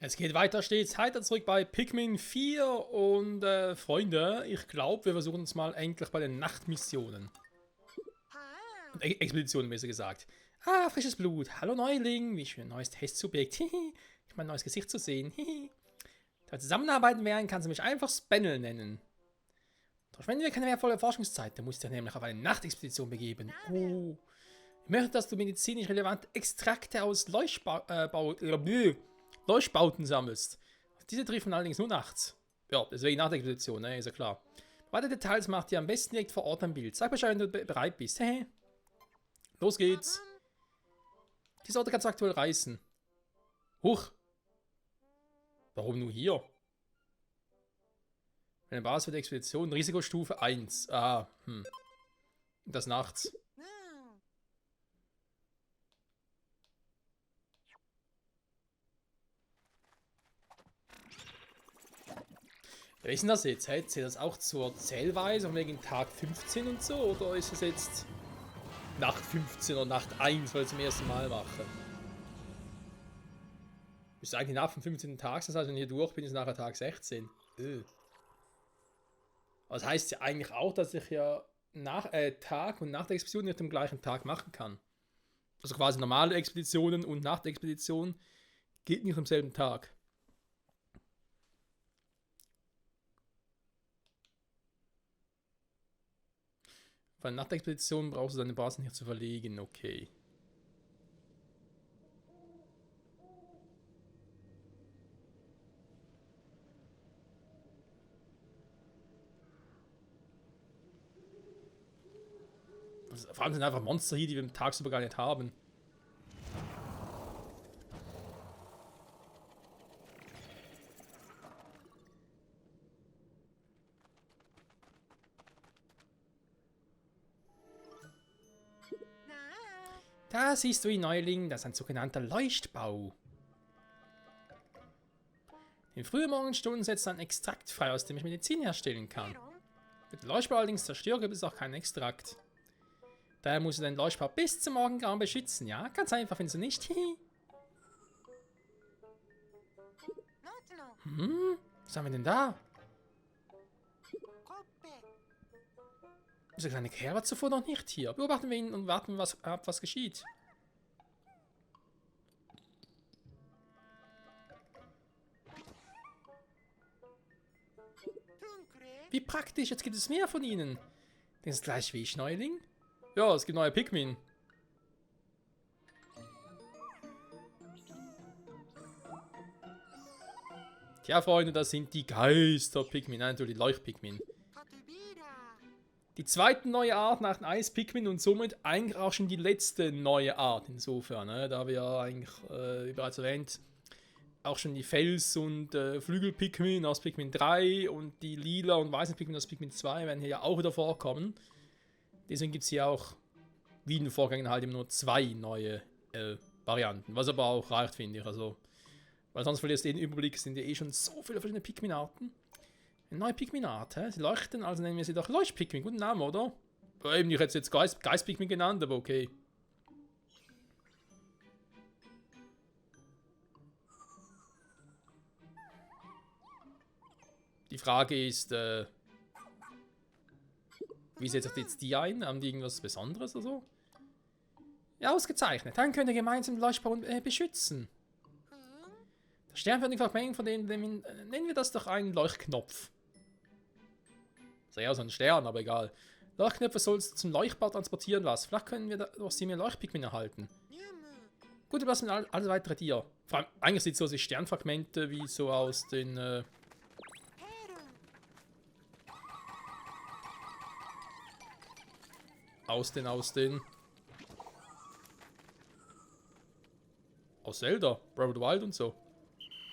Es geht weiter stets heiter zurück bei Pikmin 4 und Freunde, ich glaube, wir versuchen uns mal endlich bei den Nachtmissionen. Expeditionen, besser gesagt. Ah, frisches Blut. Hallo Neuling, wie schön, neues Testsubjekt. Hihi. Ich mein neues Gesicht zu sehen. Hihi. Da wir zusammenarbeiten werden, kannst du mich einfach Spannel nennen. Doch verschwenden wir keine wertvolle Forschungszeit. Du musst dich nämlich auf eine Nachtexpedition begeben. Oh. Ich möchte, dass du medizinisch relevante Extrakte aus Leuchtbauten sammelst. Diese treffen allerdings nur nachts. Ja, deswegen Nachtexpedition, ne, ist ja klar. Weitere Details macht ihr am besten direkt vor Ort am Bild. Sag Bescheid, wenn du bereit bist. Hey. Los geht's. Diese Orte kannst du aktuell reißen. Huch. Warum nur hier? Eine Basis für die Expedition. Risikostufe 1. Ah, Das nachts. Ja, wie ist denn das jetzt? Zählt das auch zur Zählweise und wegen Tag 15 und so? Oder ist es jetzt Nacht 15 oder Nacht 1, weil ich es zum ersten Mal mache? Ist eigentlich nach dem 15. Tag, das heißt, wenn ich hier durch bin, ist nachher Tag 16. Aber das heißt ja eigentlich auch, dass ich ja nach Tag und nach der Expedition nicht am gleichen Tag machen kann. Also quasi normale Expeditionen und Nachtexpedition geht nicht am selben Tag. Bei einer Nachtexpedition brauchst du deine Basen hier zu verlegen, okay. Also, vor allem sind einfach Monster hier, die wir tagsüber gar nicht haben. Da siehst du ihn, Neuling, das ist ein sogenannter Leuchtbau. In frühen Morgenstunden setzt ein Extrakt frei, aus dem ich Medizin herstellen kann. Wird der Leuchtbau allerdings zerstört, gibt es auch keinen Extrakt. Daher musst du den Leuchtbau bis zum Morgengrauen beschützen, ja? Ganz einfach, findest du nicht? Was haben wir denn da? Dieser kleine Kerl war zuvor noch nicht hier. Beobachten wir ihn und warten, was geschieht. Wie praktisch, jetzt gibt es mehr von ihnen. Das ist gleich wie ich, Neuling. Ja, es gibt neue Pikmin. Tja, Freunde, das sind die Geister-Pikmin. Nein, natürlich die Leucht-Pikmin. Die zweite neue Art nach den Eis-Pikmin und somit eigentlich auch schon die letzte neue Art. Insofern, ne? Da wir ja eigentlich, wie bereits erwähnt, auch schon die Fels- und Flügel-Pikmin aus Pikmin 3 und die lila und weißen Pikmin aus Pikmin 2 werden hier ja auch wieder vorkommen. Deswegen gibt es hier auch, wie in den Vorgängen halt, immer nur 2 neue Varianten. Was aber auch reicht, finde ich. Also, weil sonst verlierst du den Überblick, sind ja eh schon so viele verschiedene Pikmin-Arten. Eine neue Pikmin-Art, hä? Sie leuchten, also nennen wir sie doch Leucht-Pikmin. Guten Namen, oder? Eben, ich hätte es jetzt Geist-Pikmin genannt, aber okay. Die Frage ist, wie setzt sich jetzt die ein? Haben die irgendwas Besonderes oder so? Ja, ausgezeichnet. Dann könnt ihr gemeinsam den Leuchtbau beschützen. Der sternförmige Fragment von dem nennen wir das doch einen Leuchtknopf. Das ist ja so ein Stern, aber egal. Leuchtknöpfe sollst du zum Leuchtbau transportieren lassen. Vielleicht können wir durch sie mehr Leuchtpigment erhalten. Gut, überlassen wir alles weitere dir. Vor allem, eigentlich sieht es so die Sternfragmente wie so aus den aus Zelda, Breath of the Wild und so.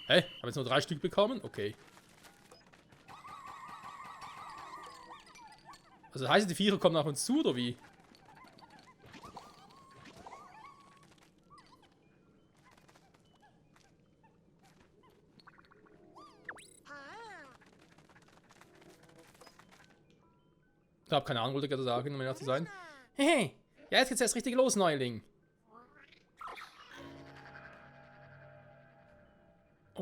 Hä? Haben wir jetzt nur 3 Stück bekommen? Okay. Also heißt die Viecher kommen auf uns zu, oder wie? Ich habe keine Ahnung, wollte ich gerade sagen, um ehrlich zu sein. Hehe, ja, jetzt geht's erst richtig los, Neuling.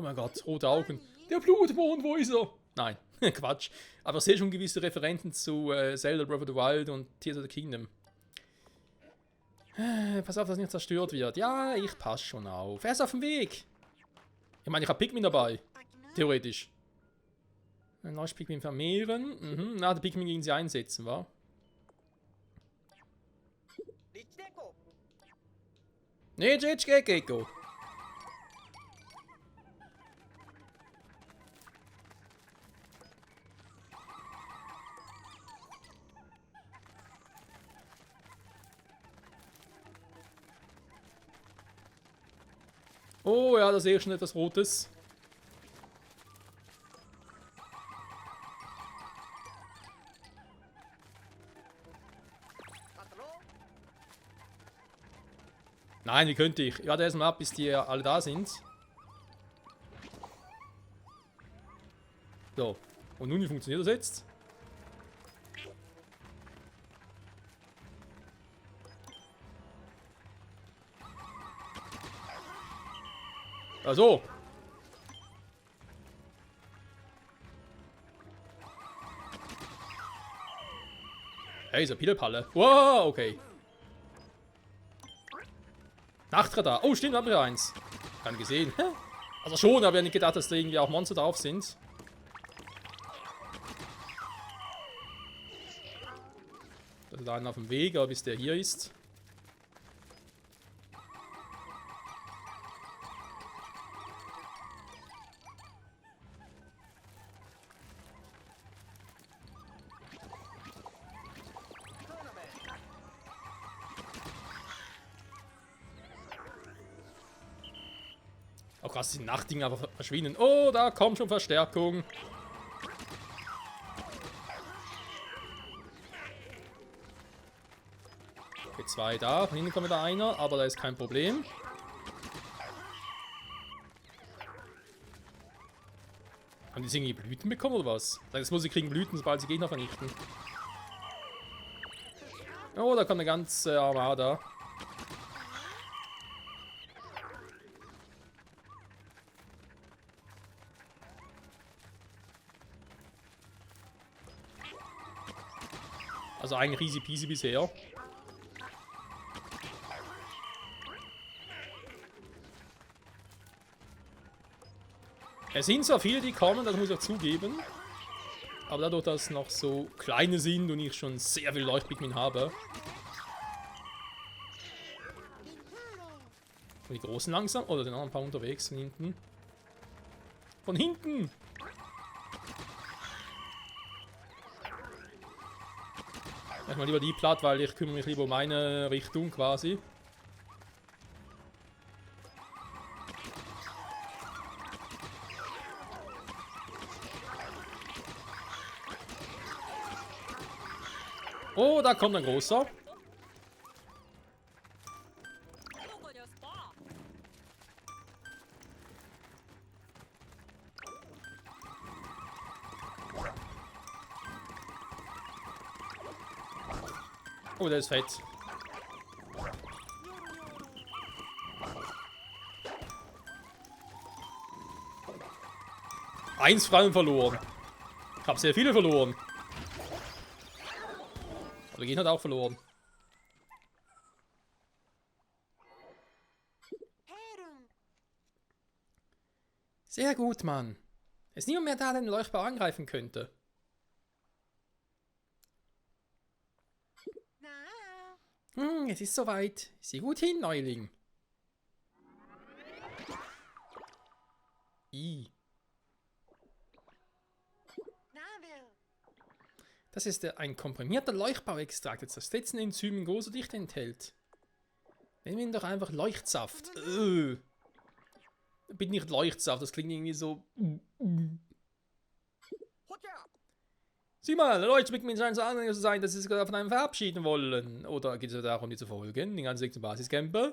Oh mein Gott, rote Augen. Der Blutmond, wo ist er? Nein, Quatsch. Aber ich sehe schon gewisse Referenzen zu Zelda Breath of the Wild und Tears of the Kingdom. Pass auf, dass nicht zerstört wird. Ja, ich passe schon auf. Er ist auf dem Weg. Ich meine, ich habe Pikmin dabei. Theoretisch. Ein neues Pikmin vermehren. Mhm. Na, der Pikmin gegen sie einsetzen, wa? Nee, Gecko. Oh ja, da sehe ich schon etwas Rotes. Nein, wie könnte ich? Ich warte erstmal ab, bis die alle da sind. So. Und nun, wie funktioniert das jetzt? Also. Hey, ist eine Pillepalle. Wow, okay. Nachtradar. Oh, stimmt, habe ich eins. Gar nicht gesehen. Also schon, aber ich nicht gedacht, dass da irgendwie auch Monster drauf sind. Da ist einer auf dem Weg, aber bis der hier ist. Auch krass, die Nachtdinger aber verschwinden. Oh, da kommt schon Verstärkung. Okay, 2 da. Von hinten kommt wieder einer, aber da ist kein Problem. Haben die irgendwie Blüten bekommen oder was? Das muss sie kriegen Blüten, sobald sie Gegner vernichten. Oh, da kommt eine ganze Armada. Also eigentlich easy peasy bisher. Es sind zwar viele, die kommen, das muss ich auch zugeben. Aber dadurch, dass es noch so kleine sind und ich schon sehr viel Leuchtpigment habe. Und die großen langsam, oder den anderen paar unterwegs von hinten. Von hinten! Ich mal lieber die platt, weil ich kümmere mich lieber um meine Richtung quasi. Oh, da kommt ein großer. Oh, der ist fett. Eins Frauen verloren. Ich habe sehr viele verloren. Aber der Gegner hat auch verloren. Sehr gut, Mann. Es ist niemand mehr da, der den Leuchtbau angreifen könnte. Es ist soweit. Sieh gut hin, Neuling. Das ist ein komprimierter Leuchtbauextrakt, das Stetson-Enzym in großer Dichte enthält. Nennen wir ihn doch einfach Leuchtsaft. Bitte nicht Leuchtsaft, das klingt irgendwie so. Sieh mal, Leute, mit mir scheint so angenehm zu sein, dass sie sich von einem verabschieden wollen. Oder geht es darum, die zu folgen? Den ganzen Weg zum Basiscamper?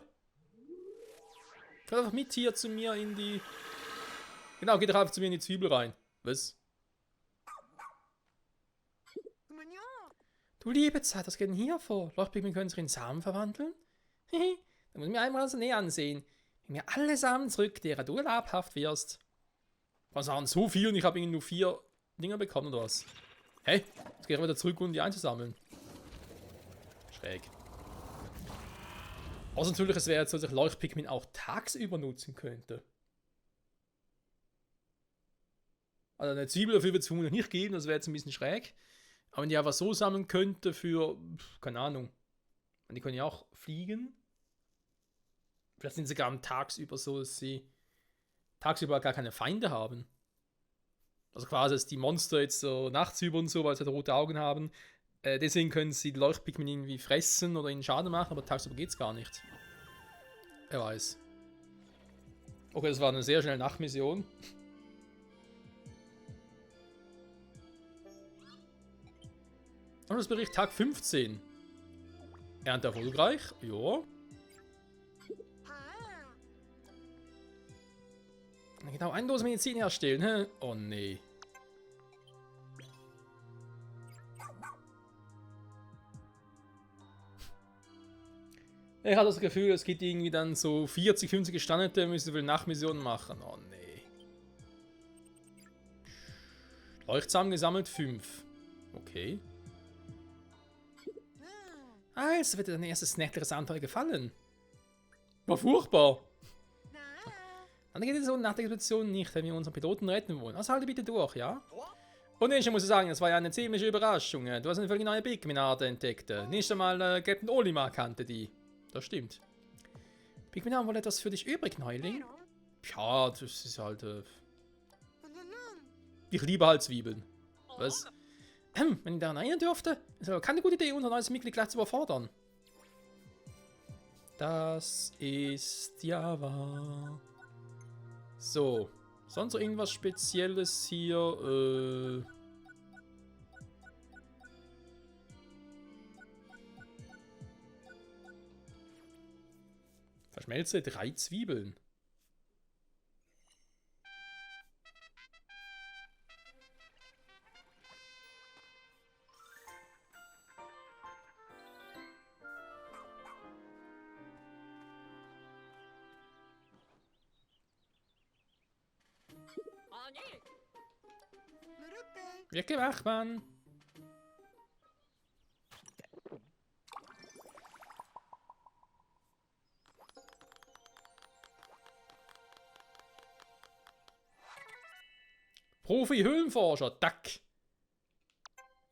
Kommt einfach mit hier zu mir in die. Genau, geht doch einfach zu mir in die Zwiebel rein. Was? Du liebe Zeit, was geht denn hier vor? Leuchtpigment können sich in Samen verwandeln? Hehe, da muss ich mir einmal so näher ansehen. Bring mir alle Samen zurück, derer du labhaft wirst. Was waren so viel und ich habe irgendwie nur 4 Dinger bekommen oder was? Hä? Jetzt gehe ich wieder zurück, um die einzusammeln. Schräg. Außer natürlich, es wäre jetzt so, dass ich Leuchtpigmin auch tagsüber nutzen könnte. Also eine Zwiebel dafür wird es vermutlich nicht geben, das wäre jetzt ein bisschen schräg. Aber wenn die einfach so sammeln könnte für, keine Ahnung. Und die können ja auch fliegen. Vielleicht sind sie gar tagsüber so, dass sie tagsüber gar keine Feinde haben. Also quasi, dass die Monster jetzt so nachts über und so, weil sie halt rote Augen haben. Deswegen können sie die Leuchtpigmen irgendwie fressen oder ihnen Schaden machen, aber tagsüber geht's gar nicht. Wer weiß. Okay, das war eine sehr schnelle Nachtmission. Und das Bericht Tag 15. Ernte erfolgreich. Ja. Genau, eine Dose Medizin herstellen, hä? Oh nee. Ich hatte das Gefühl, es gibt irgendwie dann so 40, 50 Gestandete, müssen wir Nachtmissionen machen. Oh nee. Leuchtsamen gesammelt 5. Okay. Ah, jetzt wird dein erstes nächtliches Abenteuer gefallen. War furchtbar. Dann geht es so nach der Expedition nicht, wenn wir unseren Piloten retten wollen. Also halte bitte durch, ja? Und ich muss sagen, das war ja eine ziemliche Überraschung. Du hast eine völlig neue Pikmin-Art entdeckt. Nicht einmal Captain Olimar kannte die. Das stimmt. Pikmin haben wohl etwas für dich übrig, Neuling? Ja, das ist halt... Ich liebe halt Zwiebeln. Was? Wenn ich daran erinnern dürfte, ist aber keine gute Idee, unser neues Mitglied gleich zu überfordern. Das ist ja wahr. So. Sonst noch irgendwas Spezielles hier? Verschmelze 3 Zwiebeln. Wird gemacht, Mann. Profi-Höhlenforscher, Duck.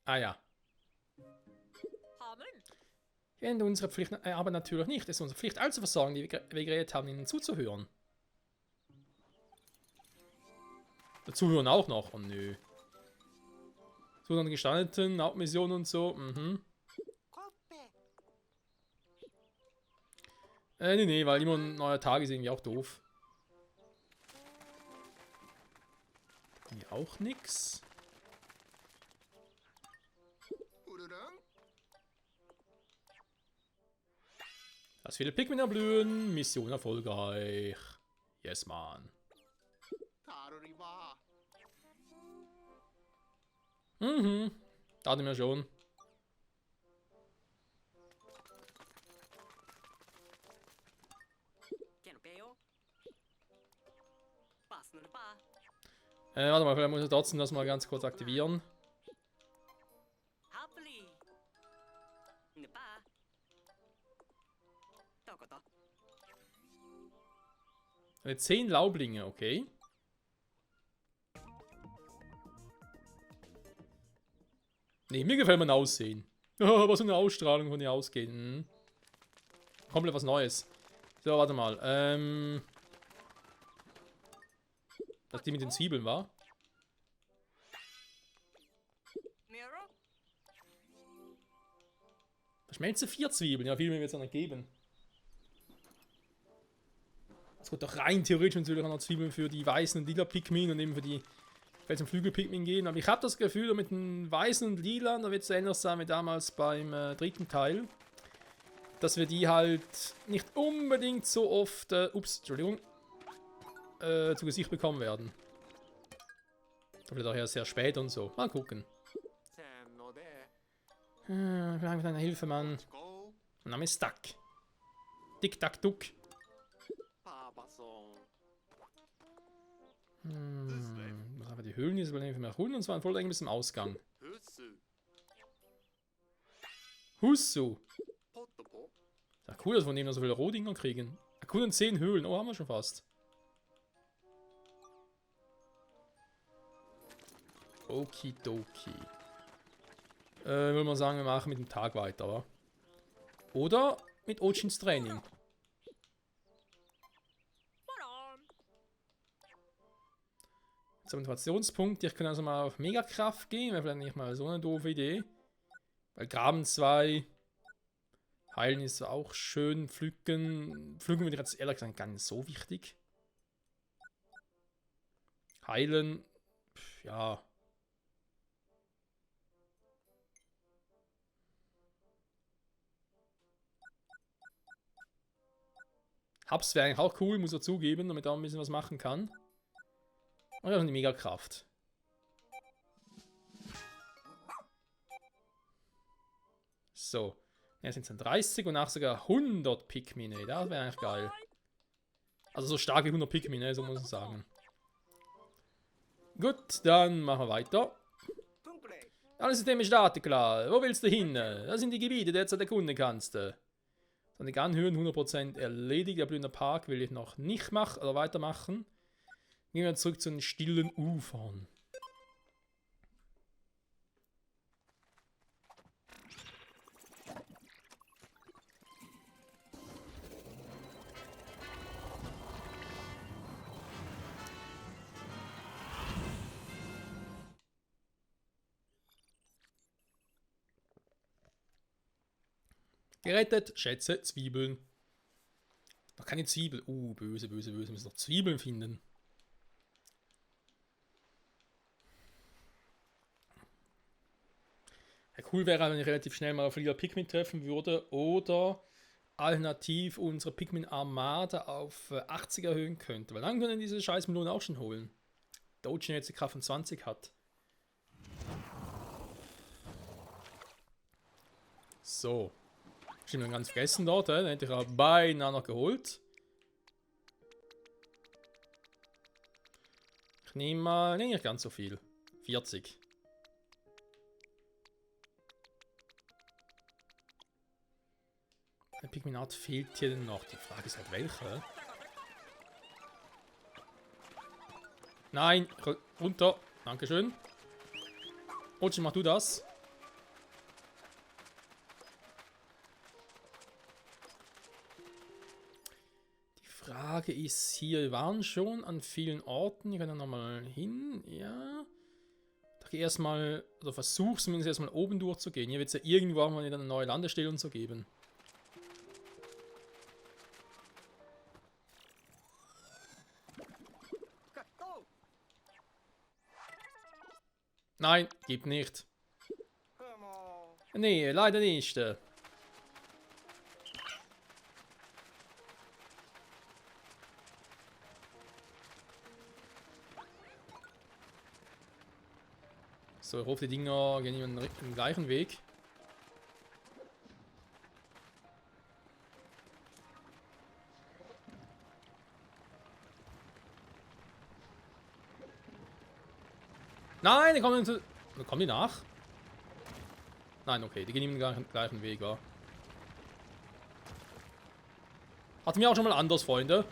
Ah ja. Wir enden unsere Pflicht aber natürlich nicht. Es ist unsere Pflicht, all zu versorgen, die wir geredet haben, ihnen zuzuhören. Zuhören auch noch. Oh nö. So dann Gestalten, Hauptmissionen und so. Mhm. Nee, weil immer ein neuer Tag ist irgendwie auch doof. Hier auch nix. Lass viele Pikmin erblühen. Mission erfolgreich. Yes, man. Mhm. Dachte mir schon. Warte mal, vielleicht muss ich trotzdem das mal ganz kurz aktivieren. Eine 10 Laublinge, okay. Nee, mir gefällt mein Aussehen. Oh, was für eine Ausstrahlung von ihr ausgeht. Hm. Komplett was Neues. So, warte mal. Das die mit den Zwiebeln war. Verschmelze 4 Zwiebeln. Ja, viel mehr wird es noch nicht geben. Es wird doch rein theoretisch natürlich auch noch Zwiebeln für die weißen und lila Pikmin und eben für die Fels- und Flügel-Pikmin gehen. Aber ich habe das Gefühl, mit den weißen und lila, da wird es ähnlich sein wie damals beim dritten Teil. Dass wir die halt nicht unbedingt so oft, Entschuldigung, zu Gesicht bekommen werden. Vielleicht auch erst sehr spät und so. Mal gucken. Vielleicht mit einer Hilfe, Mann. Mein Name ist Duck. Dick, Duck, Duck. die Höhlen, die wir mehr erkunden, und zwar in voller Länge bis zum Ausgang. Hussu! Ja, cool, dass wir von dem noch so viele Rohdinger kriegen. Erkunden 10 Höhlen. Oh, haben wir schon fast. Okidoki. Würde man sagen, wir machen mit dem Tag weiter, wa? Oder mit Ochins Training. Zum Motivationspunkt. Ich kann also mal auf Megakraft gehen. Wäre vielleicht nicht mal so eine doofe Idee. Weil Graben 2. Heilen ist auch schön. Pflücken. Pflücken würde ich jetzt ehrlich gesagt gar nicht so wichtig. Heilen. Ja. Hubs wäre eigentlich auch cool, muss er zugeben, damit er ein bisschen was machen kann. Und ja, die Megakraft. So. Jetzt sind es dann 30 und nach sogar 100 Pikmin. Das wäre eigentlich geil. Also so stark wie 100 Pikmin, so muss ich sagen. Gut, dann machen wir weiter. Alle Systeme starten klar. Wo willst du hin? Das sind die Gebiete, die jetzt erkunden kannst. Dann die Gunhöhen 100% erledigt. Der blühende Park will ich noch nicht machen oder weitermachen. Gehen wir zurück zu den stillen Ufern. Gerettet, Schätze, Zwiebeln. Noch keine Zwiebeln. Böse, böse, böse. Wir müssen noch Zwiebeln finden. Ja, cool wäre, wenn ich relativ schnell mal auf Lila Pikmin treffen würde. Oder alternativ unsere Pikmin-Armada auf 80 erhöhen könnte. Weil dann können diese scheiß Melonen auch schon holen. Der Ochin jetzt die Kraft von 20 hat. So. Stimmt, ganz vergessen dort, den hätte ich auch beinahe noch geholt. Ich nehme mal, nicht ganz so viel. 40. Ein Pikminat fehlt hier denn noch. Die Frage ist halt welcher. Nein, runter. Dankeschön. Ochin, mach du das. Die Frage ist hier, wir waren schon an vielen Orten. Ich kann da nochmal hin. Ja. Da gehe erstmal, oder versuch zumindest erstmal oben durchzugehen. Hier wird es ja irgendwo auch mal wieder eine neue Landestelle und so geben. Nein, gibt nicht. Nee, leider nicht. So, ich hoffe, die Dinger gehen im gleichen Weg. Nein, die kommen zu. Kommen die nach? Nein, okay, die gehen im gleichen Weg, ja. Hatten wir auch schon mal anders, Freunde.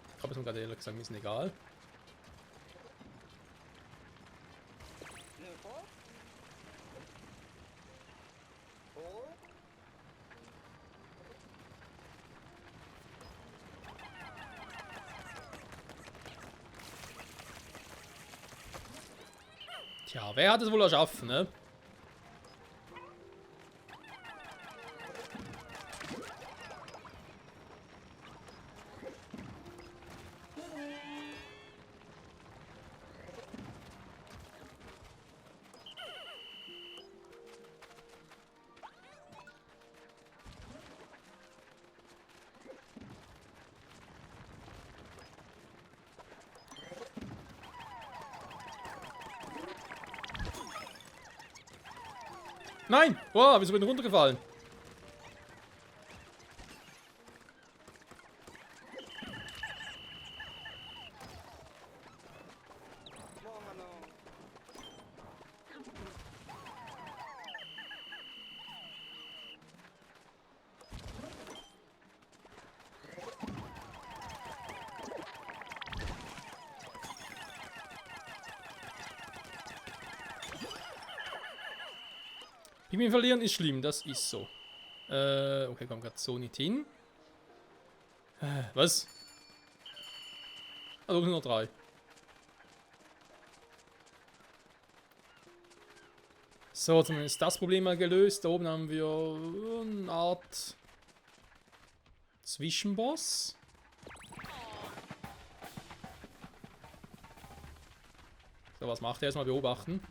Ich glaube, es ist mir gerade ehrlich gesagt ein bisschen egal. Tja, wer hat es wohl erschaffen, ne? Nein! Wow, wieso bin ich runtergefallen? Pikmin verlieren ist schlimm, das ist so. Okay, komm gerade so nicht hin. Was? Also nur 3. So, zumindest das Problem mal gelöst. Da oben haben wir eine Art Zwischenboss. So, was macht er? Erstmal beobachten.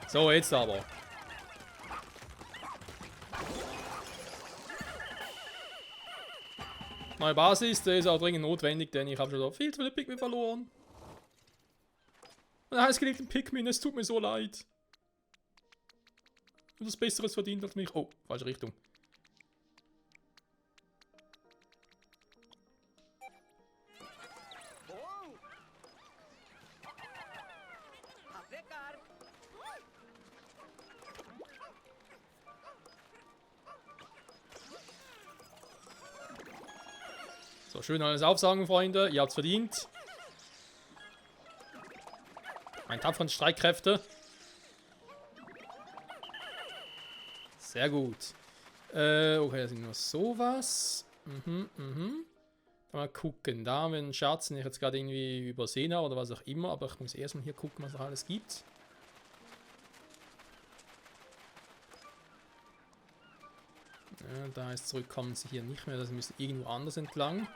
So, jetzt aber. Neue Basis, der ist auch dringend notwendig, denn ich habe schon viel zu viele Pikmin verloren. Mein heißgeliebter Pikmin, es tut mir so leid. Du hast Besseres verdient als mich. Oh, falsche Richtung. So, schön alles aufsagen, Freunde. Ihr habt's verdient. Meine tapferen Streitkräfte. Sehr gut. Okay, das sind nur sowas. Mal gucken. Da haben wir einen Schatz, den ich jetzt gerade irgendwie übersehen habe oder was auch immer. Aber ich muss erstmal hier gucken, was noch alles gibt. Ja, da ist zurück, kommen sie hier nicht mehr. Das müssen irgendwo anders entlang.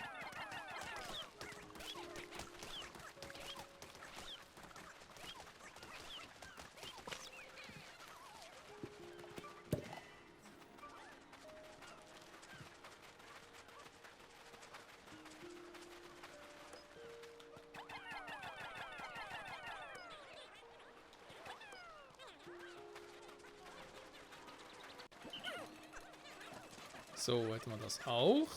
So, hätten wir das auch.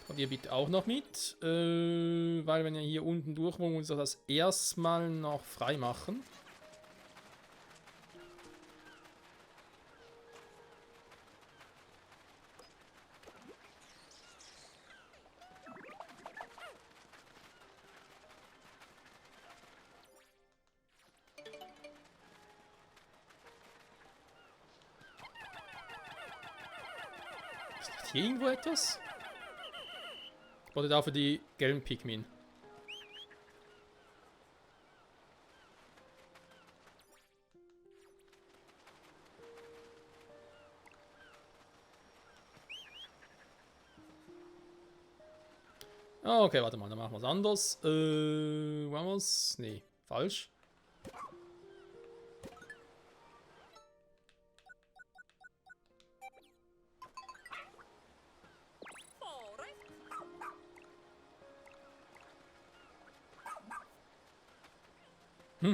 Und ihr bitte auch noch mit. Weil wenn wir hier unten durch wollen, muss wir das erstmal noch frei machen. Hier irgendwo etwas? Oder da für die gelben Pikmin? Ah, okay, warte mal, dann machen wir es anders. Wo haben wir es? Nee, falsch.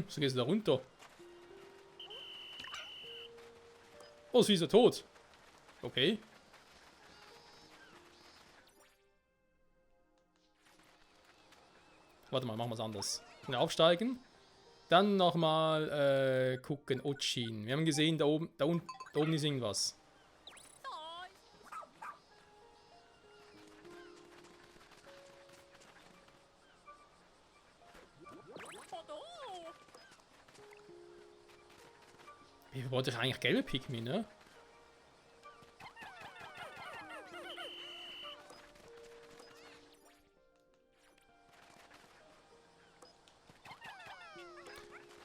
So gehst du da runter. Oh, sie ist ja tot. Okay. Warte mal, machen wir es anders. Aufsteigen. Dann nochmal gucken. Ochin. Wir haben gesehen, da oben ist irgendwas. Wie wollte ich eigentlich gelbe Pikmin, ne?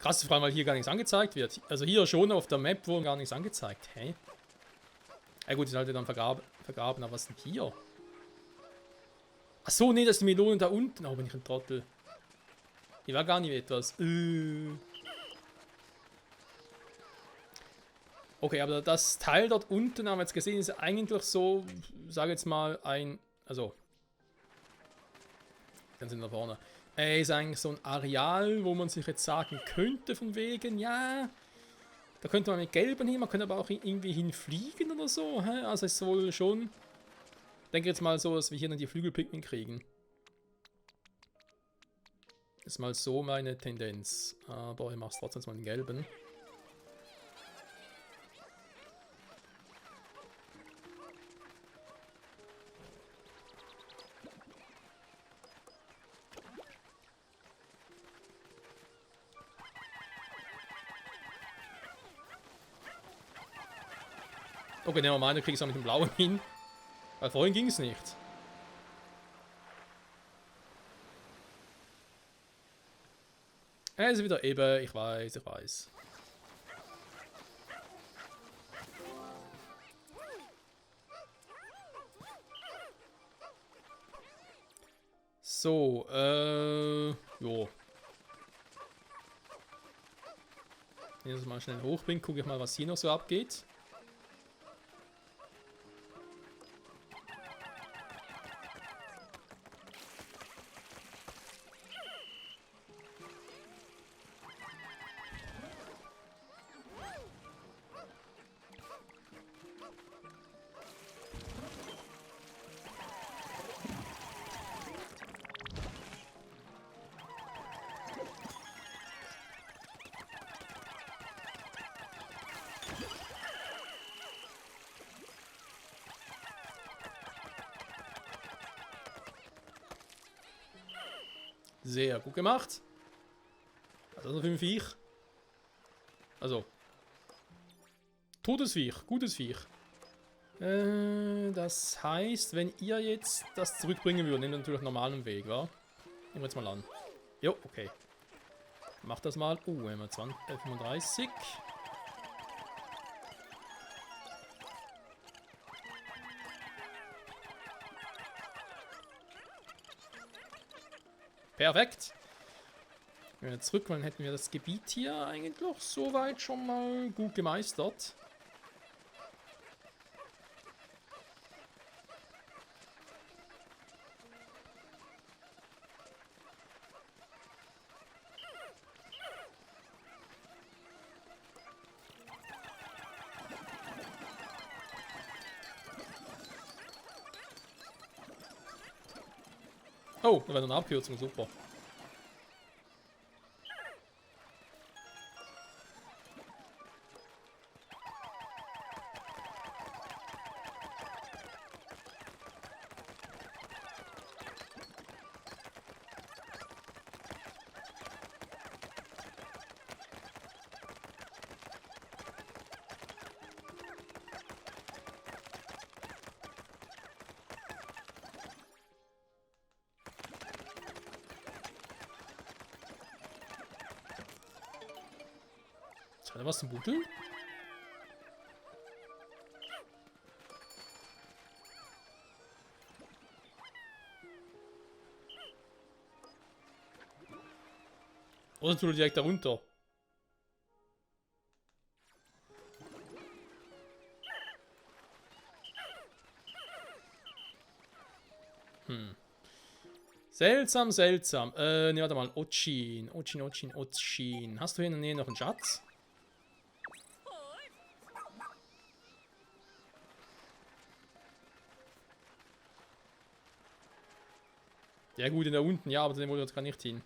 Krass, vor allem, weil hier gar nichts angezeigt wird. Also hier schon auf der Map wurden gar nichts angezeigt. Hey? Ja gut, ist halt dann vergraben, aber was ist denn hier? Achso, nee, das ist die Melone da unten. Oh, bin ich ein Trottel. Ich war gar nicht etwas. Okay, aber das Teil dort unten, haben wir jetzt gesehen, ist eigentlich so, sage jetzt mal, also, ganz da vorne. Ist eigentlich so ein Areal, wo man sich jetzt sagen könnte, von wegen, ja, da könnte man mit Gelben hin, man könnte aber auch irgendwie hinfliegen oder so. Hä? Also es soll schon, ich denke jetzt mal so, dass wir hier dann die Flügelpigmen kriegen. Ist mal so meine Tendenz. Aber ich mache es trotzdem mal den gelben. Okay, nehmen wir mal, dann krieg ich es auch mit dem blauen hin. Weil vorhin ging es nicht. Es ist wieder eben, ich weiß, ich weiß. So, jo. Wenn ich das mal schnell hoch bin, gucke ich mal, was hier noch so abgeht. Sehr gut gemacht. Also noch 5 Viech. Also. Totes Viech, gutes Viech. Das heißt, wenn ihr jetzt das zurückbringen würdet, nehmt ihr natürlich normalen Weg, wa? Nehmen wir jetzt mal an. Jo, okay. Macht das mal. Haben wir 35. Perfekt. Wenn wir zurück wollen, hätten wir das Gebiet hier eigentlich soweit schon mal gut gemeistert. Oh, da war eine Abkürzung, super. Hat er was zum Buddeln? Oder tut er direkt darunter? Seltsam, seltsam. Ne, warte mal. Ochin. Hast du hier in der Nähe noch einen Schatz? Ja gut, in der unten, ja, aber den wollte ich jetzt gar nicht hin.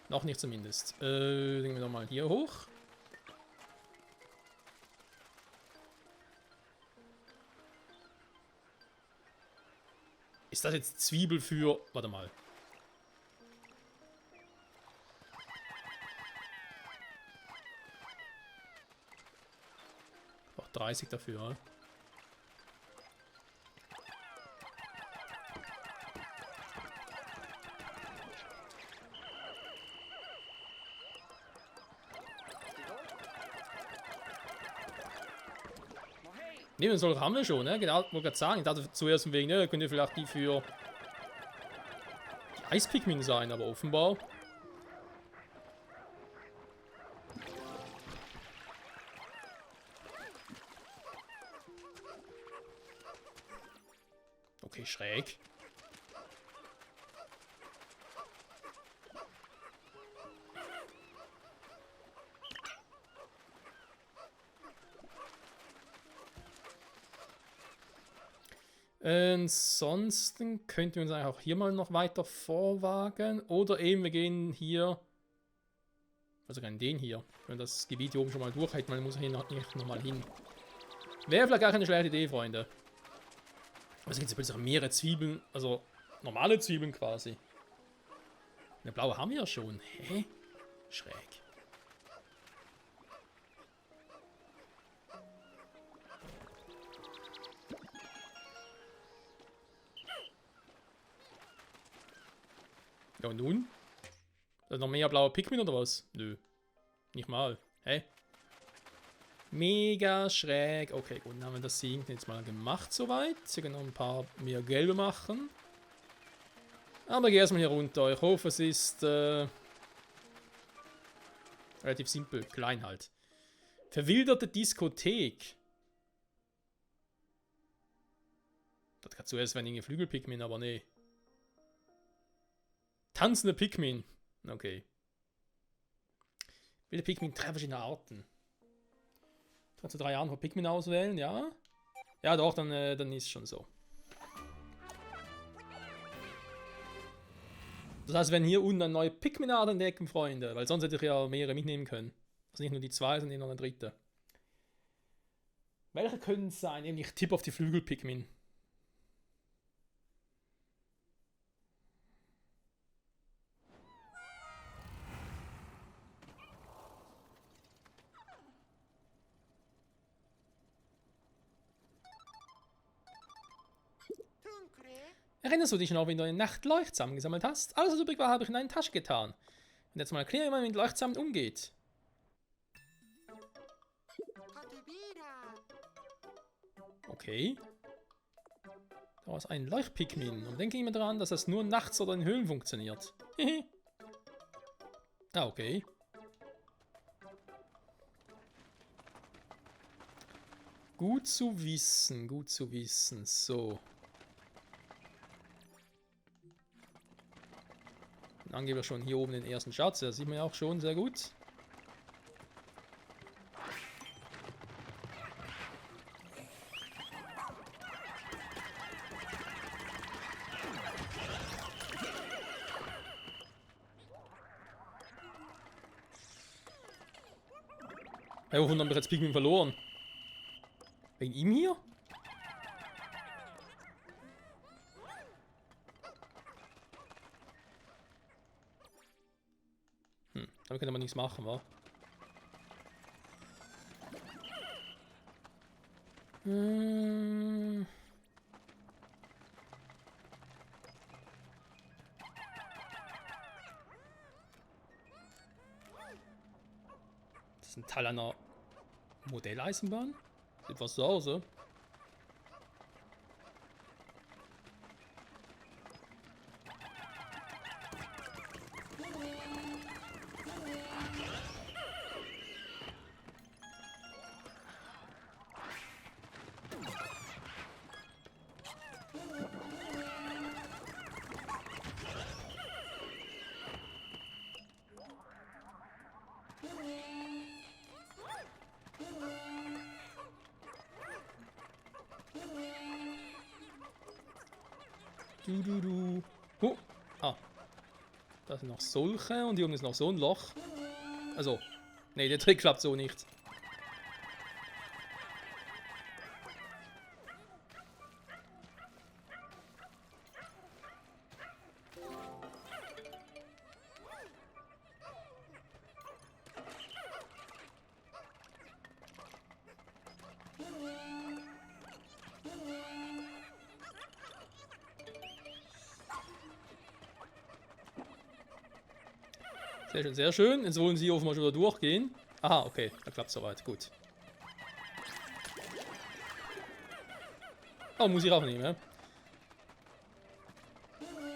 Noch nicht zumindest. Gehen wir doch mal hier hoch. Ist das jetzt Zwiebel für... Warte mal. Auch 30 dafür, ja. Ne, solche haben wir schon, ne? Genau, wollte gerade sagen. Ich dachte zuerst wegen, ne, könnt ihr vielleicht die für Eis-Pikmin sein, aber offenbar. Okay, schräg. Ansonsten könnten wir uns eigentlich auch hier mal noch weiter vorwagen. Oder eben, wir gehen hier. Also gehen den hier. Wenn wir das Gebiet hier oben schon mal durch hätten, dann muss ich hier noch mal hin. Wäre vielleicht gar keine schlechte Idee, Freunde. Aber es gibt plötzlich mehrere Zwiebeln. Also normale Zwiebeln quasi. Eine blaue haben wir ja schon. Hä? Schräg. Ja, und nun? Da noch mehr blaue Pikmin oder was? Nö. Nicht mal. Hä? Mega schräg. Okay, gut, dann haben wir das Siegen jetzt mal gemacht soweit. Wir können noch ein paar mehr gelbe machen. Aber ich gehe erstmal hier runter. Ich hoffe, es ist relativ simpel. Klein halt. Verwilderte Diskothek. Das kann zuerst werden irgendwie Flügel-Pikmin, aber nee. Tanzende Pikmin. Okay. Wilde Pikmin, 3 verschiedene Arten. Kannst du 3 Arten von Pikmin auswählen, ja? Ja doch, dann ist es schon so. Das heißt, wir werden hier unten eine neue Pikmin-Art entdecken, Freunde. Weil sonst hätte ich ja mehrere mitnehmen können. Also nicht nur die 2, sondern noch eine dritte. Welche können es sein? Eben, ich tippe auf die Flügel-Pikmin. Erinnerst du dich noch, wie du in der Nacht Leuchtsamen gesammelt hast? Alles, was übrig war, habe ich in eine Tasche getan. Und jetzt mal erkläre, wie man mit Leuchtsamen umgeht. Okay. Da ist ein Leuchtpikmin. Und denke immer daran, dass das nur nachts oder in Höhlen funktioniert. Ah, okay. Gut zu wissen, gut zu wissen. So. Dann geben wir schon hier oben den ersten Schatz. Das sieht man ja auch schon sehr gut. Ja, wovon haben wir jetzt Pikmin verloren? Wegen ihm hier? Damit kann man nichts machen, wa? Das ist ein Teil einer Modelleisenbahn? Sieht was so aus, oder? Oh. Ah. Da sind noch solche und hier unten ist noch so ein Loch. Also, nee, der Trick klappt so nicht. Sehr schön, sehr schön. Jetzt wollen sie offenbar schon wieder durchgehen. Aha, okay, da klappt es soweit. Gut. Oh, muss ich auch nehmen, ja?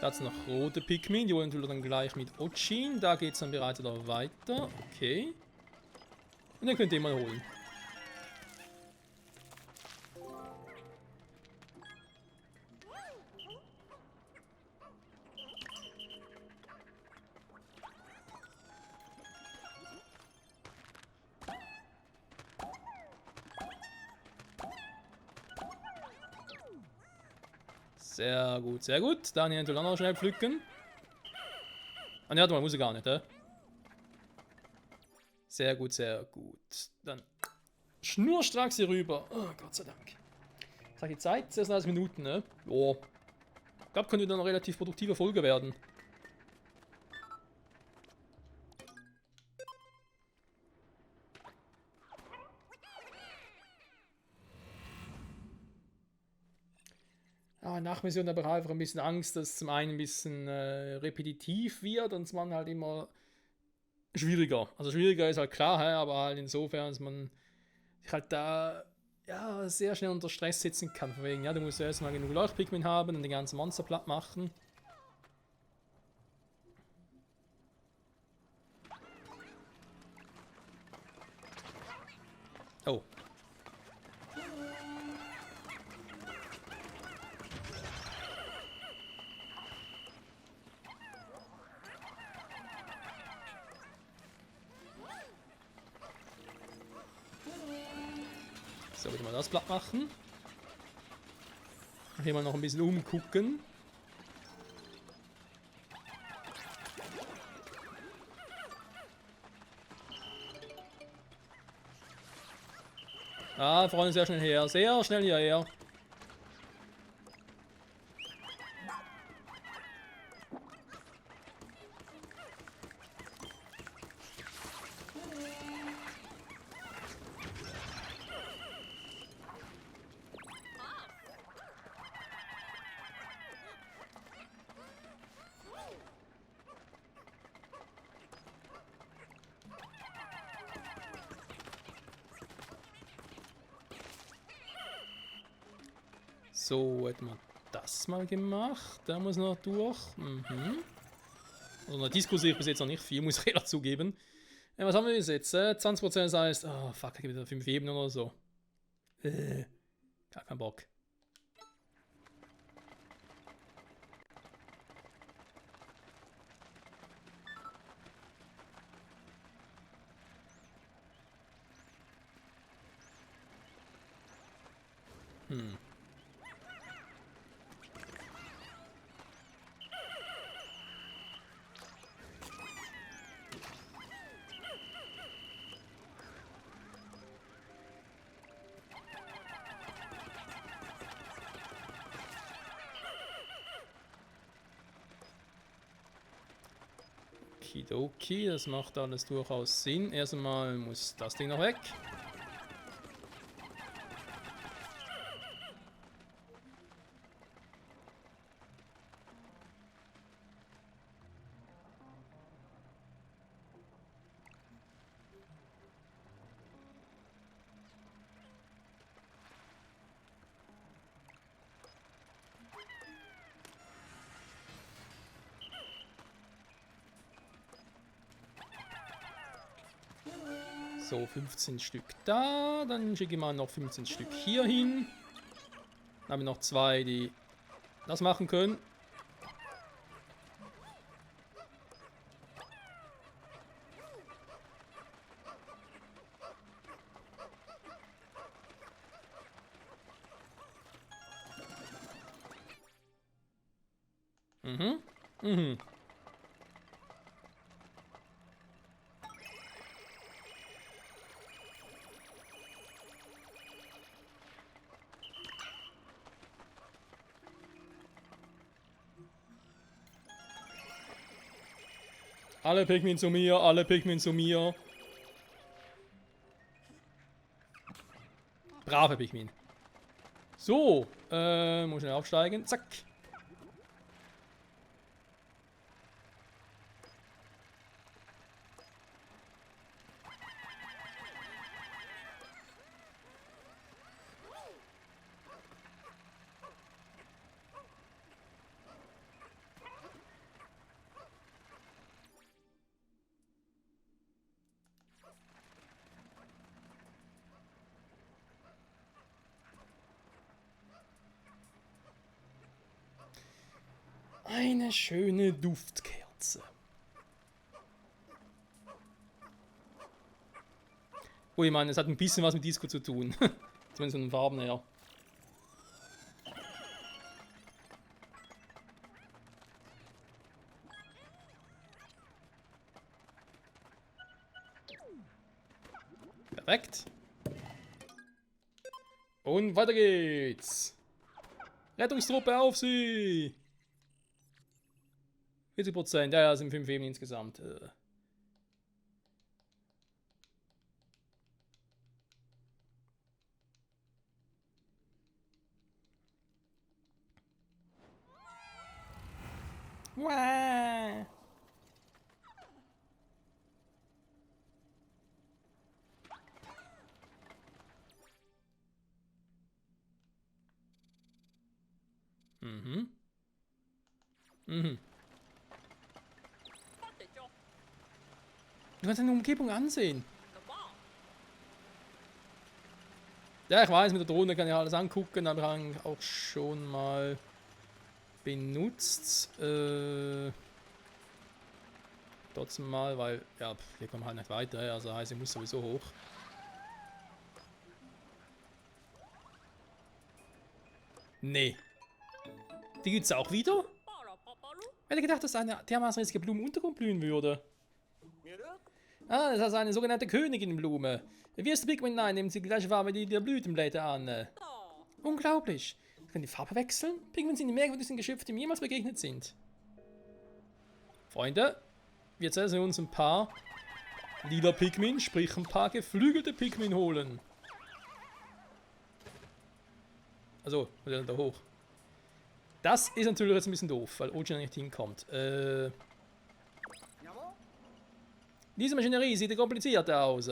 Da hat es noch rote Pikmin, die holen wir dann gleich mit Ochin. Da geht es dann bereits wieder weiter. Okay. Und dann könnt ihr mal holen. Sehr gut, sehr gut. Dann hier natürlich auch noch schnell pflücken. Ah ne, warte mal, muss ich gar nicht, hä? Sehr gut, sehr gut. Dann schnurstracks hier rüber. Oh, Gott sei Dank. Ich sag die Zeit, 36 Minuten, ne? Joa. Ich glaube, könnte dann eine relativ produktive Folge werden. Ja, Nachmission habe ich einfach ein bisschen Angst, dass es zum einen ein bisschen repetitiv wird und zum anderen halt immer schwieriger. Also schwieriger ist halt klar, hä, aber halt insofern, dass man sich halt da ja, sehr schnell unter Stress setzen kann. Von wegen, ja, du musst ja erstmal genug Leuchtpigment haben und den ganzen Monster platt machen. Oh. So, würde ich mal das platt machen. Hier mal noch ein bisschen umgucken. Ah, Freunde, sehr schnell her. Sehr schnell hierher. So, hätten wir das mal gemacht. Der muss noch durch. Mhm. Also eine Disco sehe ich bis jetzt noch nicht viel, muss ich ehrlich zugeben. Ja, was haben wir bis jetzt? 20% das heißt, oh fuck, ich habe wieder 5 Ebenen oder so. Gar keinen Bock. Hm. Okidoki, das macht alles durchaus Sinn. Erstmal muss das Ding noch weg. So, 15 Stück da. Dann schicke ich mal noch 15 Stück hier hin. Dann haben wir noch 2, die das machen können. Mhm. Mhm. Alle Pikmin zu mir, alle Pikmin zu mir. Brave Pikmin. So, muss schnell aufsteigen. Zack. Eine schöne Duftkerze. Oh, ich meine, es hat ein bisschen was mit Disco zu tun. Zumindest von den Farben her. Perfekt. Und weiter geht's. Rettungstruppe auf sie. 40%. Ja, sind 5 Ebenen insgesamt. Wow. Mhm. Mhm. Du kannst deine Umgebung ansehen. Ja, ich weiß, mit der Drohne kann ich alles angucken, aber ich habe auch schon mal benutzt. Trotzdem mal, weil, ja, hier kommen wir halt nicht weiter, also heißt, ich muss sowieso hoch. Nee. Die gibt's auch wieder? Ich hätte gedacht, dass eine dermaßen riesige Blume im Untergrund blühen würde. Ah, das ist eine sogenannte Königinblume. Wie ist der Pigment? Nein, nehmen Sie die gleiche Farbe wie die der Blütenblätter an. Unglaublich. Sie können die Farbe wechseln? Pigment sind die merkwürdigsten Geschöpfe, die mir jemals begegnet sind. Freunde, wir jetzt also uns ein paar lila Pikmin, sprich ein paar geflügelte Pikmin holen. Also, da hoch. Das ist natürlich jetzt ein bisschen doof, weil Ojin nicht hinkommt. Diese Maschinerie sieht kompliziert aus.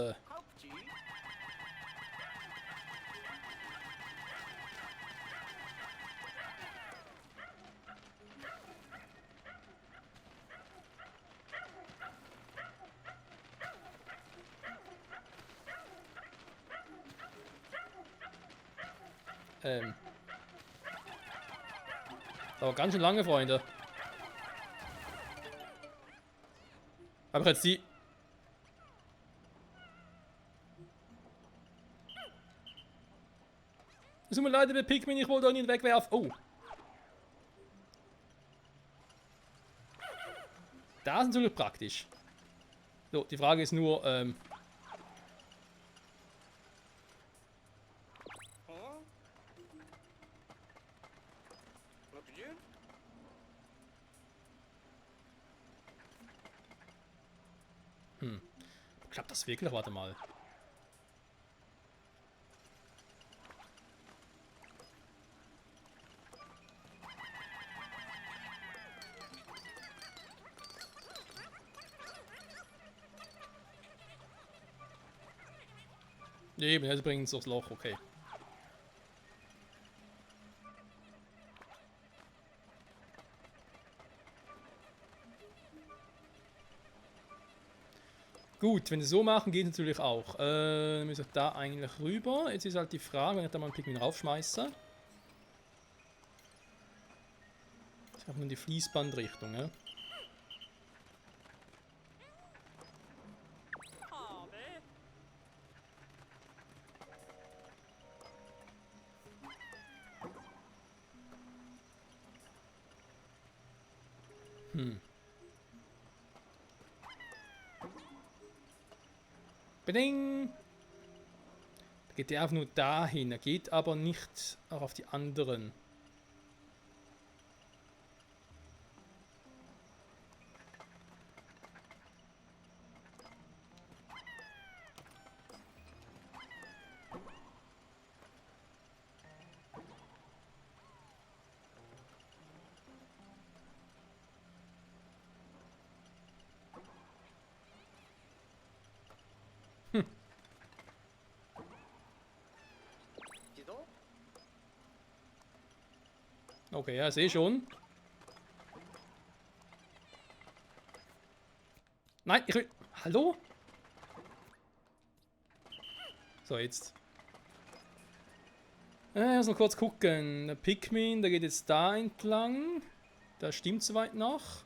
Aber ganz schön lange, Freunde. Aber jetzt die... Es tut mir leid, der Pikmin, ich wollte ihn wegwerfen. Oh. Das ist natürlich praktisch. So, die Frage ist nur, klappt das wirklich? Warte mal. Ja, eben, jetzt bringen sie durchs Loch, okay. Gut, wenn sie so machen, geht es natürlich auch. Dann müssen wir da eigentlich rüber. Jetzt ist halt die Frage, wenn ich da mal einen Pikmin raufschmeiße. Ich habe nur die Fließbandrichtung, ja. Beding! Da geht der einfach nur dahin, er geht aber nicht auch auf die anderen. Okay, ja, sehe schon. Nein, ich will... Hallo? So, jetzt. Ich muss noch kurz gucken. Der Pikmin, der geht jetzt da entlang. Das stimmt soweit noch.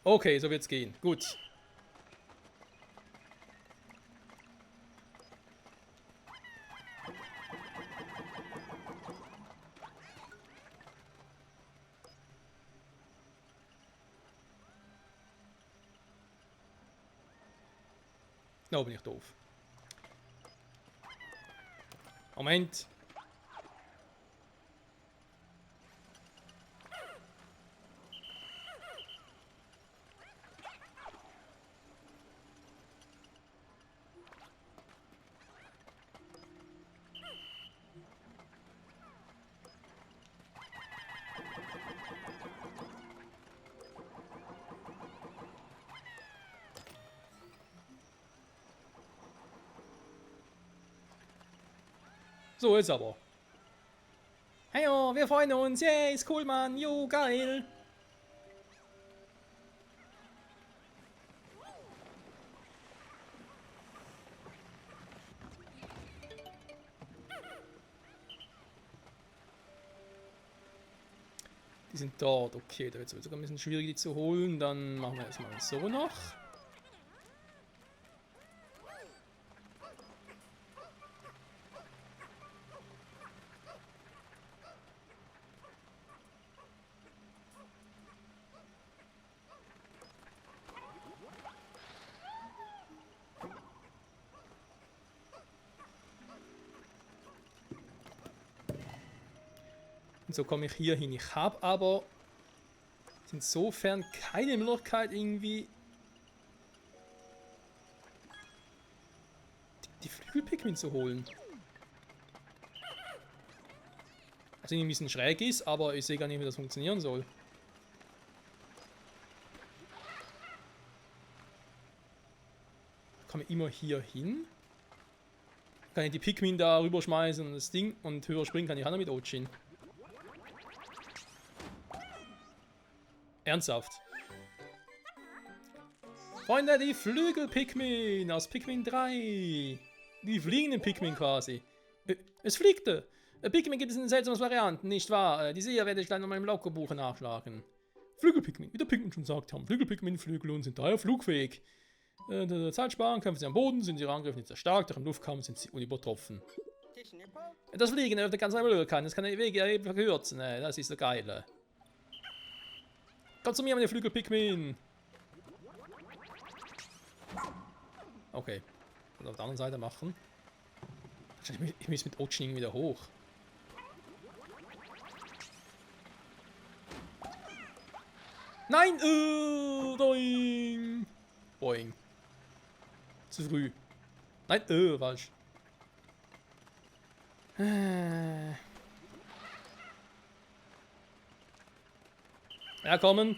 Okay, so wird's gehen. Gut. Na, bin ich doof. Moment. So ist aber. Hey, oh, wir freuen uns. Yay, ist cool, Mann. Jo, geil. Die sind dort. Okay, da wird es sogar ein bisschen schwierig, die zu holen. Dann machen wir erstmal so noch. Und so komme ich hier hin. Ich habe aber insofern keine Möglichkeit, irgendwie die Flügel-Pikmin zu holen. Was irgendwie ein bisschen schräg ist, aber ich sehe gar nicht, wie das funktionieren soll. Komme ich immer hier hin? Kann ich die Pikmin da rüberschmeißen und das Ding und höher springen kann ich auch noch mit Ochin. Ernsthaft. Freunde, die Flügel-Pikmin aus Pikmin 3. Die fliegenden Pikmin quasi. Es fliegte. Pikmin gibt es in seltsamen Varianten, nicht wahr? Diese hier werde ich gleich noch mal im Lokobuch nachschlagen. Flügel-Pikmin, wie der Pikmin schon sagt haben. Flügel-Pikmin flügeln und sind daher flugfähig. Zeit sparen, kämpfen sie am Boden, sind ihre Angriffe nicht sehr stark, doch im Luftkampf sind sie unübertroffen. Das Fliegen öffnet ganz neue Möglichkeiten, das kann den Weg erheblich verkürzen. Das ist so geil. Komm zu mir, meine Flügel-Pikmin! Okay. Und auf der anderen Seite machen. Ich muss mit Ochin wieder hoch. Nein! Boing! Boing. Zu früh. Nein, falsch. Ja, kommen.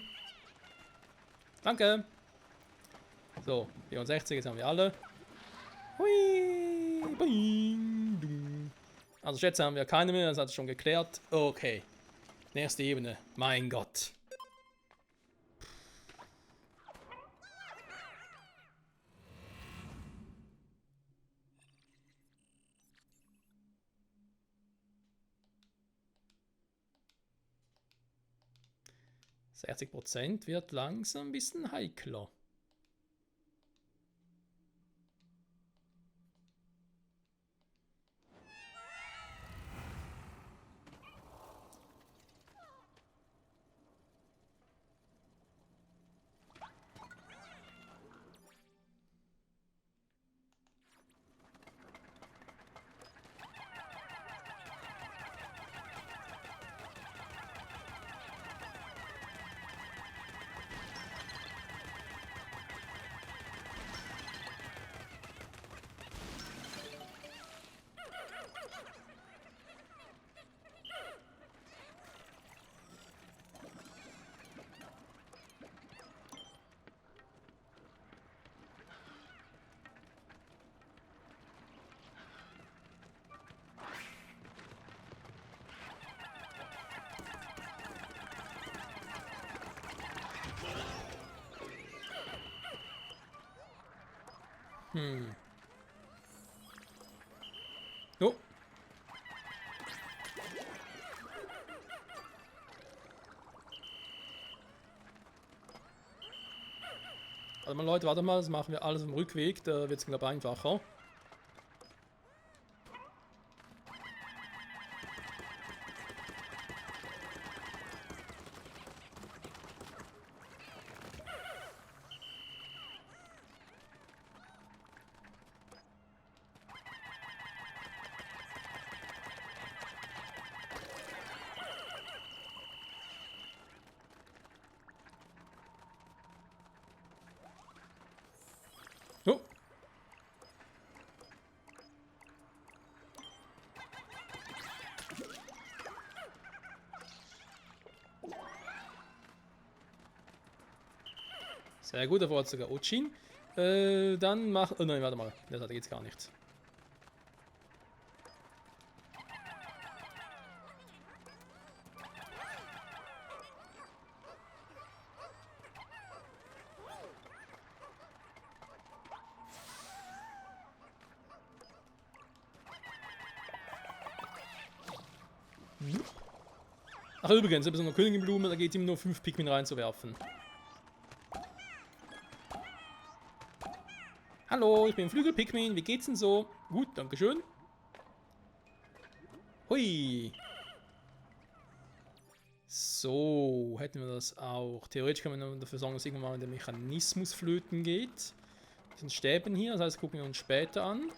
Danke. So, 64, jetzt haben wir alle. Hui, boing, dum. Also Schätze haben wir keine mehr, das hat es schon geklärt. Okay. Nächste Ebene. Mein Gott. %, wird langsam ein bisschen heikler. Hm. Oh. Warte mal, Leute, warte mal, das machen wir alles im Rückweg, da wird es, glaube ich, einfacher. Oh. Sehr gut, da war jetzt sogar Ochin. Dann mach... Oh nein, warte mal. Da geht's gar nicht. Ach übrigens, bei so einer Königinblume, da geht ihm nur 5 Pikmin reinzuwerfen. Hallo, ich bin Flügel-Pikmin, wie geht's denn so? Gut, dankeschön. Hui. So, hätten wir das auch. Theoretisch können wir dafür sorgen, dass irgendwann mal der Mechanismus flöten geht. Das sind Stäben hier, das heißt, gucken wir uns später an.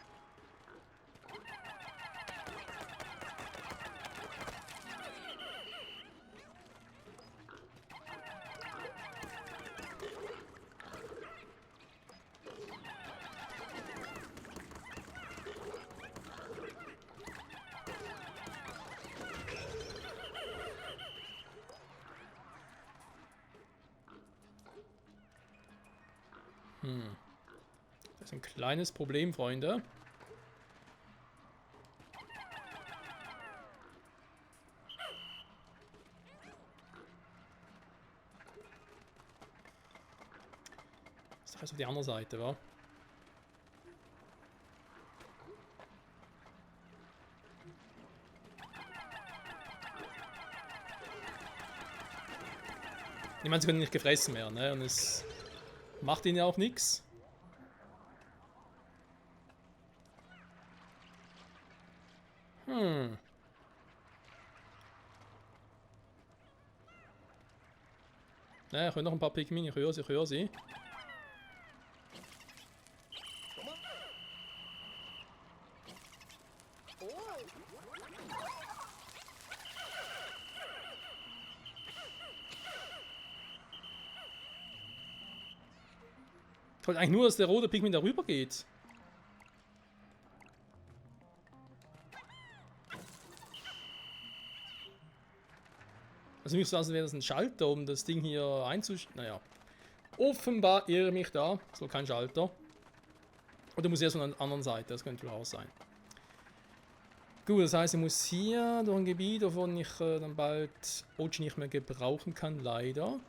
Das ist ein kleines Problem, Freunde. Das heißt auf die andere Seite, wa? Ich meine, sie können nicht gefressen werden, ne? Und es macht ihnen ja auch nichts. Ja, ich höre noch ein paar Pikmin, ich höre sie, ich höre sie. Ich wollte eigentlich nur, dass der rote Pikmin darüber geht. Also nicht so, als wäre das ein Schalter, um das Ding hier einzustellen. Naja. Offenbar irre mich da. So kein Schalter. Oder muss erst von der anderen Seite, das könnte wohl auch sein. Gut, das heißt, ich muss hier durch ein Gebiet, wovon ich dann bald Ochi nicht mehr gebrauchen kann, leider.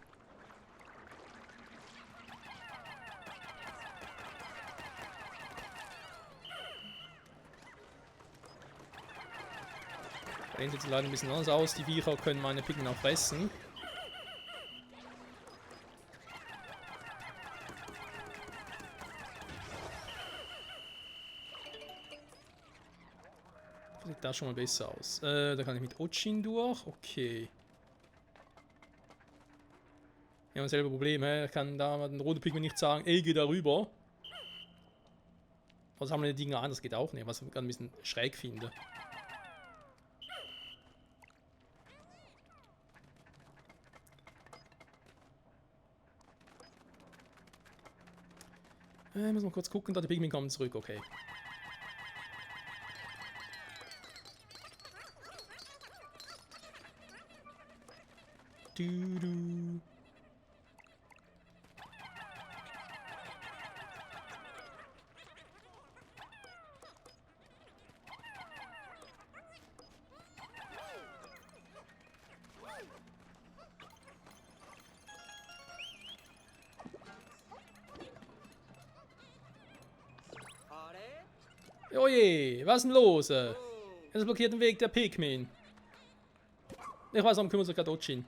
Da sieht es leider ein bisschen anders aus. Die Viecher können meine Pikmin auch fressen. Sieht das schon mal besser aus. Da kann ich mit Ochin durch. Okay. Wir haben selber Problem, ich kann da den roten Pikmin nicht sagen, ey, geh da rüber. Was haben wir die Dinger an? Das geht auch nicht, was ich gerade ein bisschen schräg finde. Muss mal kurz gucken, da die Pikmin kommen zurück, okay. Du. Oje, was ist denn los? Es blockiert den Weg der Pikmin. Ich weiß, warum kümmert sich gerade Ochin.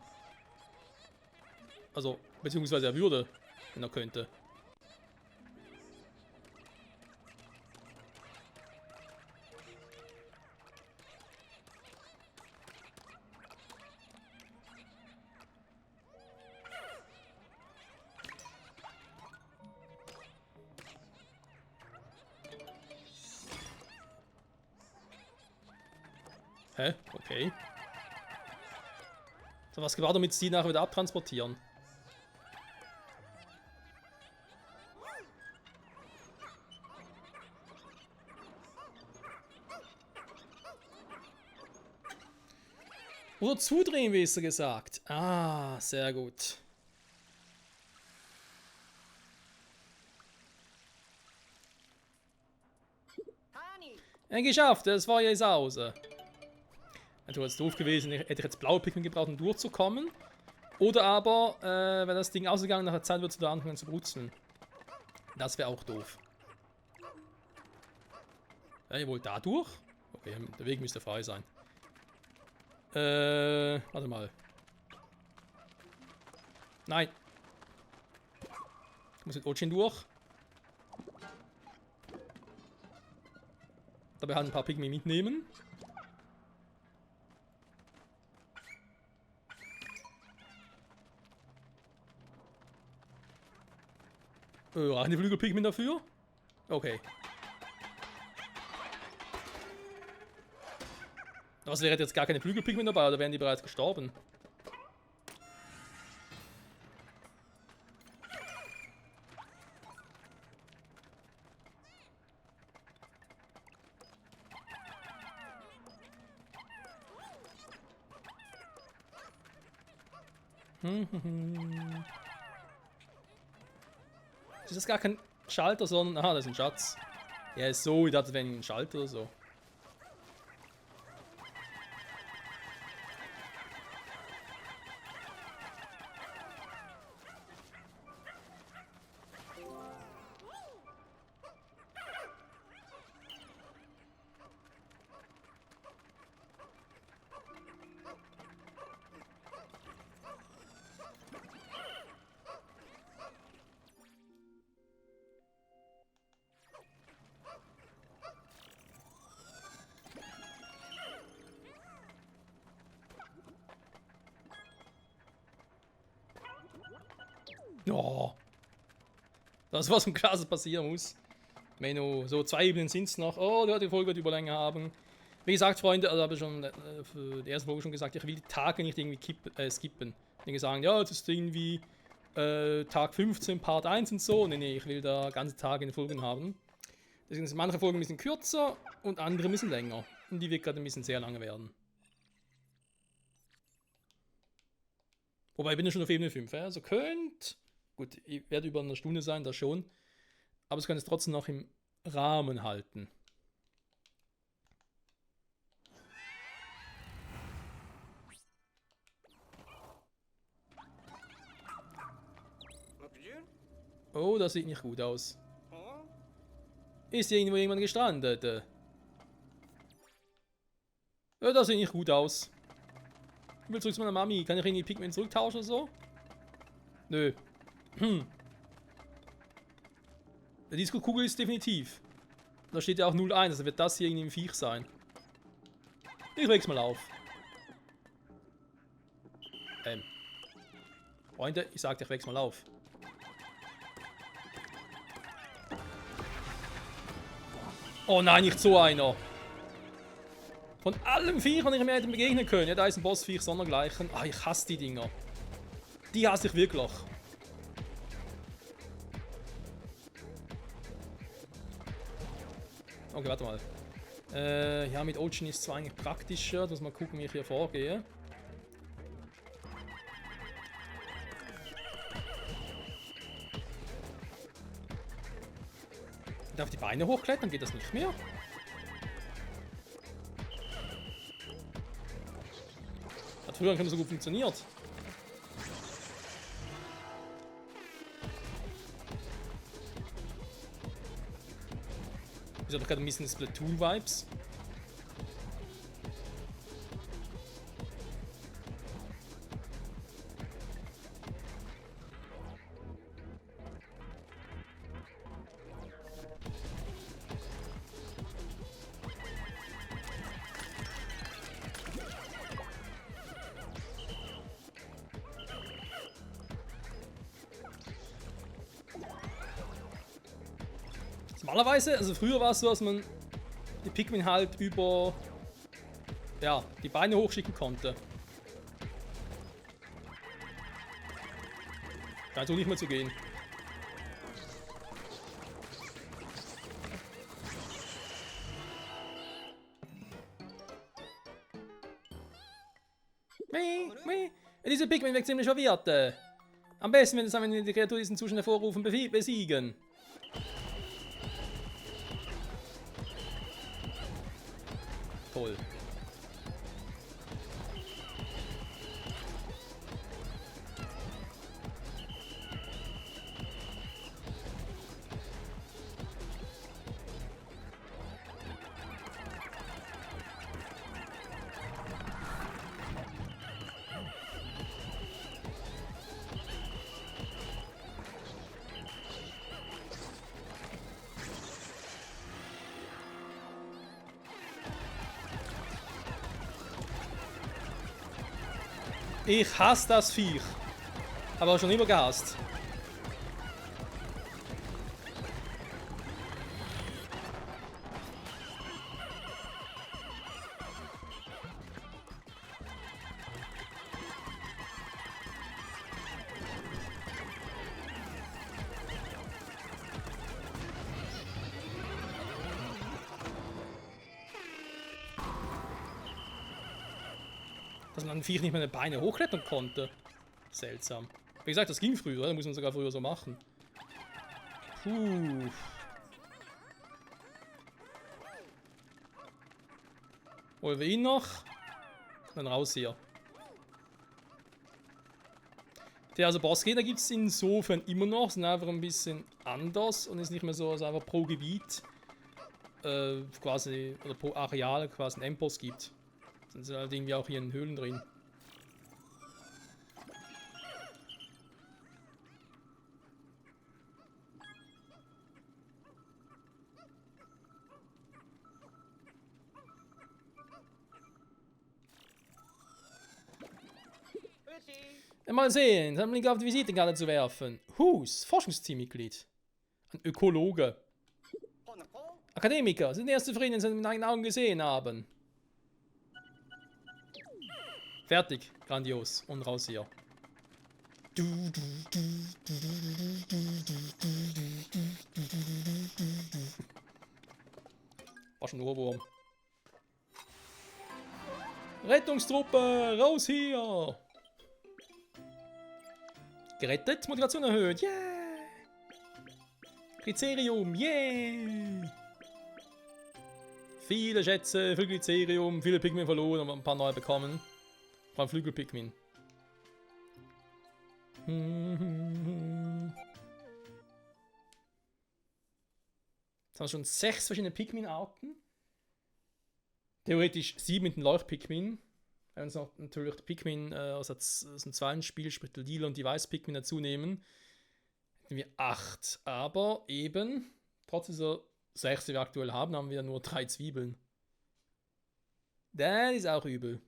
Also, beziehungsweise er würde, wenn er könnte. Hä? Okay. So, was war damit, sie nachher wieder abtransportieren? Oder zudrehen, wie ist er gesagt. Ah, sehr gut. Geschafft, das war jetzt aus. Natürlich ist doof gewesen, hätte ich jetzt blaue Pikmin gebraucht, um durchzukommen. Oder aber, wenn das Ding ausgegangen, nach der Zeit wird es wieder anfangen zu brutzeln. Das wäre auch doof. Ja, ihr wollt da durch? Okay, der Weg müsste frei sein. Warte mal. Nein. Ich muss mit Ochin durch. Dabei halt ein paar Pikmin mitnehmen. Eine Flügelpigment dafür? Okay. Was wäre jetzt gar keine Flügelpigment dabei, oder wären die bereits gestorben? Ist das gar kein Schalter, sondern... Aha, das ist ein Schatz. Ja, ist so, ich dachte, das wäre ein Schalter oder so. Oh. Das war so klar, was passieren muss. Menno, so 2 Ebenen sind es noch. Oh, die Folge wird Überlänge haben. Wie gesagt, Freunde, also habe ich schon für die erste Folge schon gesagt, ich will die Tage nicht irgendwie skippen. Dinge sagen, ja, das ist irgendwie Tag 15, Part 1 und so. Nee, ich will da ganze Tage in Folgen haben. Deswegen sind manche Folgen ein bisschen kürzer und andere ein bisschen länger. Und die wird gerade ein bisschen sehr lange werden. Wobei, ich bin ja schon auf Ebene 5, ja? Also könnte... Gut, ich werde über eine Stunde sein, das schon. Aber es kann es trotzdem noch im Rahmen halten. Oh, das sieht nicht gut aus. Ist hier irgendwo jemand gestrandet? Ja, das sieht nicht gut aus. Ich will zurück zu meiner Mami. Kann ich irgendwie Pikmin zurücktauschen oder so? Nö. Die Disco-Kugel ist definitiv. Da steht ja auch 0,1, also wird das hier irgendwie ein Viech sein. Ich leg's mal auf. Freunde, ich sagte, ich leg's mal auf. Oh nein, nicht so einer. Von allen Viechern, die ich mir hätte begegnen können. Ja, da ist ein Bossviech, sondergleichen. Ah, ich hasse die Dinger. Die hasse ich wirklich. Okay, warte mal. Ja, mit Ochin ist es zwar eigentlich praktischer. Muss mal gucken, wie ich hier vorgehe. Ich darf die Beine hochklettern, geht das nicht mehr? Hat früher nicht so gut funktioniert. Ich habe gerade ein bisschen Splatoon-Vibes. Normalerweise, also früher war es so, dass man die Pikmin halt über ja, die Beine hochschicken konnte. Scheint so nicht mehr zu gehen. Diese Pikmin wird ziemlich verwirrt. Am besten, wenn die Kreatur diesen Zustand hervorrufen, besiegen. Toll. Ich hasse das Viech. Aber schon immer gehasst. Dass man ein Viech nicht mehr die Beine hochklettern konnte. Seltsam. Wie gesagt, das ging früher, da muss man sogar früher so machen. Puh. Holen wir ihn noch. Dann raus hier. Der also Bossgegner gibt es insofern immer noch, sind einfach ein bisschen anders und ist nicht mehr so, dass es einfach pro Gebiet quasi, oder pro Areal quasi einen Endboss gibt. Sind halt irgendwie auch hier in Höhlen drin. Mal sehen, einen Blick auf die Visitenkarte zu werfen. Hus, Forschungsteammitglied. Ein Ökologe. Akademiker, sind erst zufrieden, wenn sie mit eigenen Augen gesehen haben. Fertig, grandios. Und raus hier. War schon ein Ohrwurm. Rettungstruppe, raus hier! Gerettet, Motivation erhöht, yeah! Glycerium, yeah! Viele Schätze, viel Glycerium, viele Pikmin verloren, aber ein paar neue bekommen. Vor allem Flügelpikmin. Jetzt haben wir schon 6 verschiedene Pikmin-Arten. Theoretisch 7 mit den Leucht-Pikmin. Wenn wir uns noch natürlich die Pikmin aus dem zweiten Spiel, sprich die lila und die weiß Pikmin dazu nehmen, hätten wir 8. Aber eben, trotz dieser 6, die wir aktuell haben, haben wir nur 3 Zwiebeln. Das ist auch übel.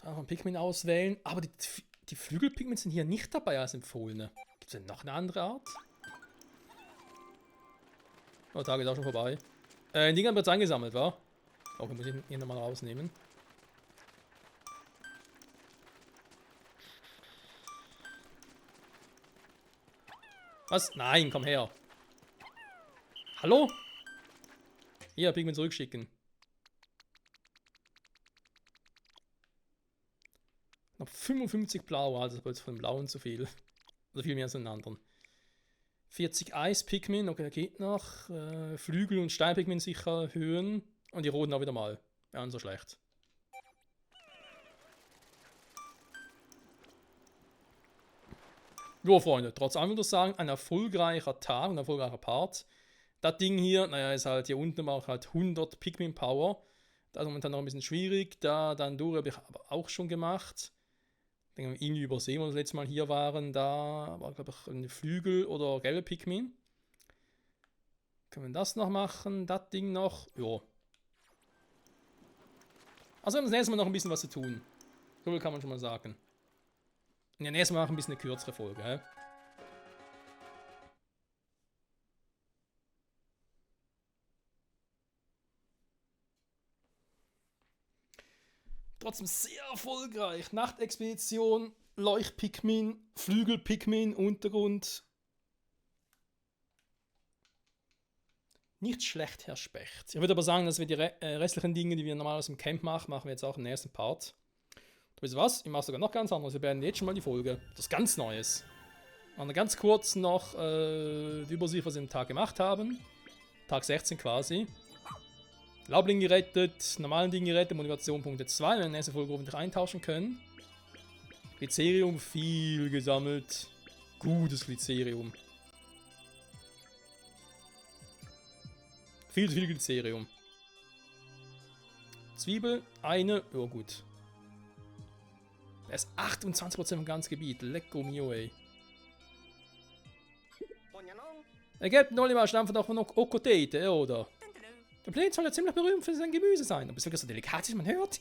Auch ein Pikmin auswählen, aber die Flügelpigments sind hier nicht dabei als empfohlene. Gibt es denn noch eine andere Art? Oh, Tag ist auch schon vorbei. In Dingern wird es eingesammelt, wa? Okay, muss ich ihn nochmal rausnehmen. Was? Nein, komm her. Hallo? Hier, Pigment zurückschicken. Noch 55 Blau, also das ist von den Blauen zu viel. Oder viel mehr als den anderen. 40 Eis-Pikmin, okay, geht noch. Flügel- und Stein-Pikmin sicher erhöhen. Und die roten auch wieder mal. Wäre nicht so schlecht. Jo, Freunde, trotz allem würde ich sagen, ein erfolgreicher Tag, ein erfolgreicher Part. Das Ding hier, naja, ist halt hier unten macht halt 100 Pikmin Power. Das ist momentan noch ein bisschen schwierig. Da dann durch habe ich aber auch schon gemacht. Ich denke, irgendwie übersehen, wo wir das letzte Mal hier waren. Da war, glaube ich, ein Flügel oder gelbe Pikmin. Können wir das noch machen? Das Ding noch? Jo. Also, wir haben das nächste Mal noch ein bisschen was zu tun. So viel kann man schon mal sagen. Und ja, nächstes Mal noch ein bisschen eine kürzere Folge, hä? Trotzdem sehr erfolgreich. Nachtexpedition, Leuchtpikmin, Flügelpikmin, Untergrund. Nicht schlecht, Herr Specht. Ich würde aber sagen, dass wir die restlichen Dinge, die wir normalerweise im Camp machen, machen wir jetzt auch im nächsten Part. Du weißt was? Ich mache sogar noch ganz anderes. Wir beenden jetzt schon mal die Folge. Das ist ganz Neues. Und ganz kurz noch die Übersicht, was wir am Tag gemacht haben. Tag 16 quasi. Laubling gerettet, normalen Ding gerettet, Motivation Punkte 2, wenn wir in der nächsten Folge hoffentlich eintauschen können. Glycerium viel gesammelt. Gutes Glycerium. Viel zu viel Glycerium. Zwiebel, eine, oh gut. Er ist 28% vom ganzen Gebiet. Lecco mio, ey. Er gibt noch mal Stamm von Okotete, oder? Der Planet soll ja ziemlich berühmt für sein Gemüse sein. Aber es ist wirklich so delikat, man hört.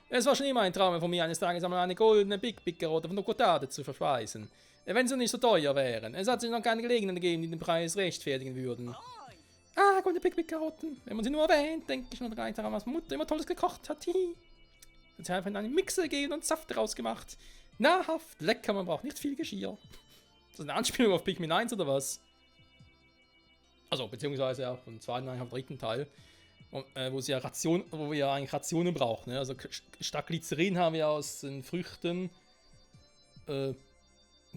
Es war schon immer ein Traum von mir, eines Tages einmal eine goldene Big-Big-Karotte von Okotate zu verspeisen. Wenn sie nicht so teuer wären. Es hat sich noch keine Gelegenheit gegeben, die den Preis rechtfertigen würden. Ah, goldene Big-Big-Karotten. Wenn man sie nur erwähnt, denke ich noch gleich daran, was Mutter immer Tolles gekocht hat. Sie hat einfach in einen Mixer gegeben und Saft daraus gemacht. Nahrhaft, lecker, man braucht nicht viel Geschirr. Das ist eine Anspielung auf Pikmin 1 oder was? Also, beziehungsweise auch vom zweiten, eigentlich am dritten Teil. Wo wir eigentlich Rationen brauchen. Ne? Also statt Glycerin haben wir aus den Früchten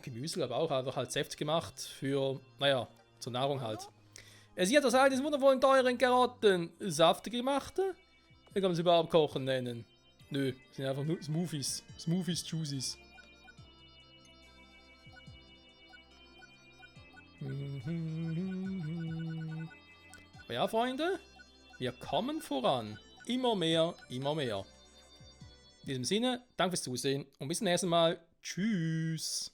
Gemüse, aber auch einfach halt Säfte gemacht für, naja, zur Nahrung halt. Sie hat aus all diesen wundervollen, teuren Karotten Saft gemacht. Wie kann man sie überhaupt kochen nennen? Nö, das sind einfach nur Smoothies. Smoothies, Juicies. Aber ja, Freunde, wir kommen voran. Immer mehr, immer mehr. In diesem Sinne, danke fürs Zusehen und bis zum nächsten Mal. Tschüss.